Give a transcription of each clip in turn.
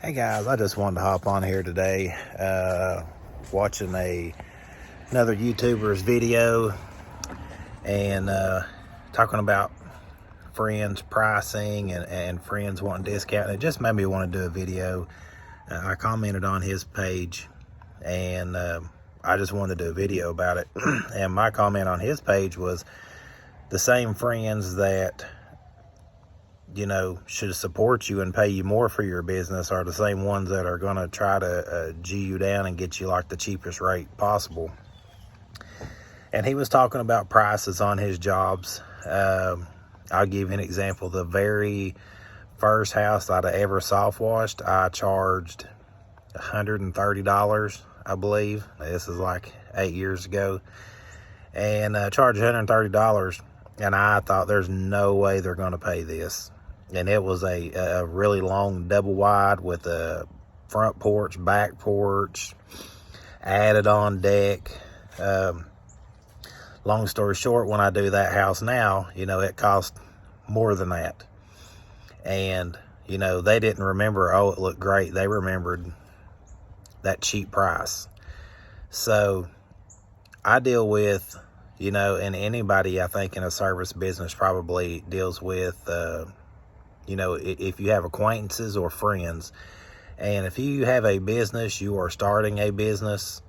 Hey guys, I just wanted to hop on here today, watching another YouTuber's video and talking about friends pricing and friends wanting discount. And it just made me want to do a video. I commented on his page and I just wanted to do a video about it. And my comment on his page was the same friends that should support you and pay you more for your business are the same ones that are going to try to G you down and get you like the cheapest rate possible. And he was talking about prices on his jobs. I'll give you an example. The very first house that I ever soft washed, I charged $130, I believe. This is like 8 years ago. And I charged $130, and I thought there's no way they're going to pay this. And it was a really long double wide with a front porch, back porch, added on deck. Long story short, when I do that house now, it cost more than that. And, they didn't remember, oh, it looked great. They remembered that cheap price. So I deal with, and anybody I think in a service business probably deals with, if you have acquaintances or friends, and if you have a business, you are starting a business,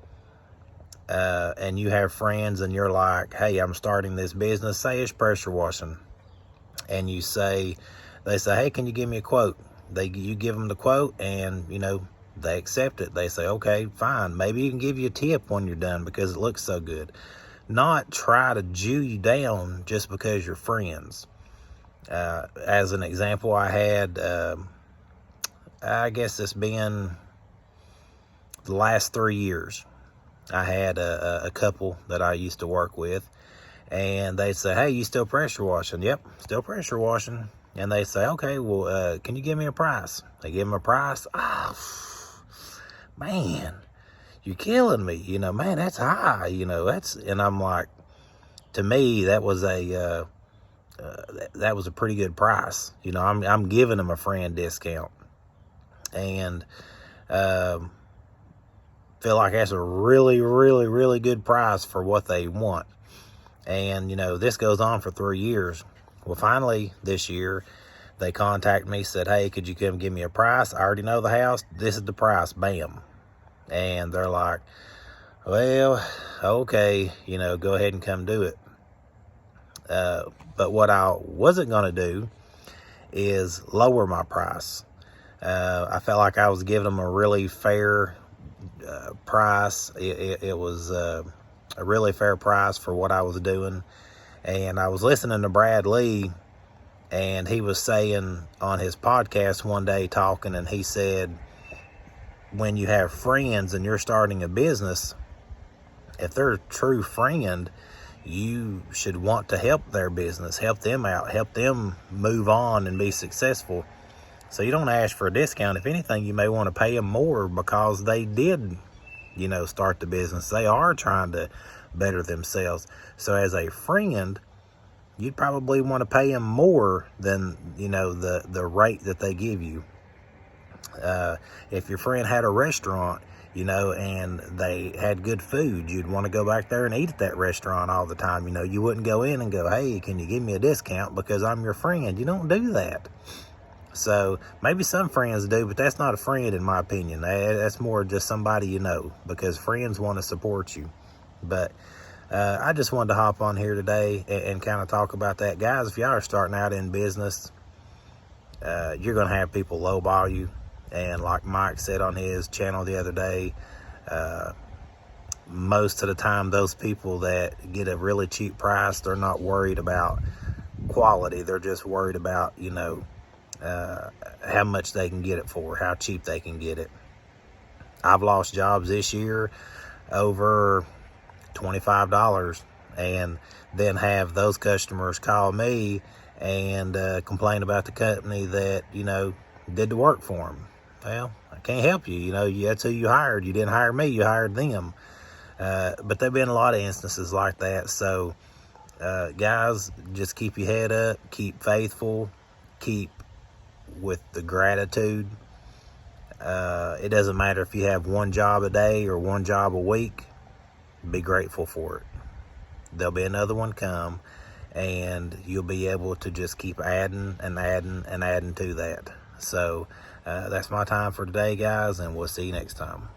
and you have friends and you're like, hey, I'm starting this business, say it's pressure washing, and they say, hey, can you give me a quote? You give them the quote and, they accept it. They say, okay, fine. Maybe you can give you a tip when you're done because it looks so good. Not try to Jew you down just because you're friends. As an example, I had, I guess it's been the last 3 years, I had a couple that I used to work with, and they'd say, hey, you still pressure washing? Yep, still pressure washing. And they say, okay, well, can you give me a price? They give them a price. Oh, man, you're killing me. Man, that's high. And I'm like, to me, that was a pretty good price. I'm giving them a friend discount, and feel like that's a really, really, really good price for what they want. And this goes on for 3 years. Well, finally this year they contacted me, said, hey, could you come give me a price? I already know the house, this is the price. Bam. And they're like, well, okay, go ahead and come do it. But what I wasn't going to do is lower my price. I felt like I was giving them a really fair price. It was a really fair price for what I was doing. And I was listening to Brad Lee, and he was saying on his podcast one day talking, and he said, when you have friends and you're starting a business, if they're a true friend, you should want to help their business, help them out, help them move on and be successful. So you don't ask for a discount. If anything, you may want to pay them more because they did, start the business. They are trying to better themselves. So as a friend, you'd probably want to pay them more than, the rate that they give you. If your friend had a restaurant, and they had good food, you'd want to go back there and eat at that restaurant all the time. You wouldn't go in and go, hey, can you give me a discount because I'm your friend? You don't do that. So maybe some friends do, but that's not a friend in my opinion. That's more just somebody because friends want to support you. But I just wanted to hop on here today and kind of talk about that. Guys, if y'all are starting out in business, you're going to have people lowball you. And like Mike said on his channel the other day, most of the time those people that get a really cheap price, they're not worried about quality. They're just worried about, how much they can get it for, how cheap they can get it. I've lost jobs this year over $25, and then have those customers call me and complain about the company that, did the work for them. Well, I can't help you. That's who you hired. You didn't hire me, you hired them. But there've been a lot of instances like that. So, guys, just keep your head up, keep faithful, keep with the gratitude. It doesn't matter if you have one job a day or one job a week. Be grateful for it. There'll be another one come, and you'll be able to just keep adding and adding and adding to that. So that's my time for today, guys, and we'll see you next time.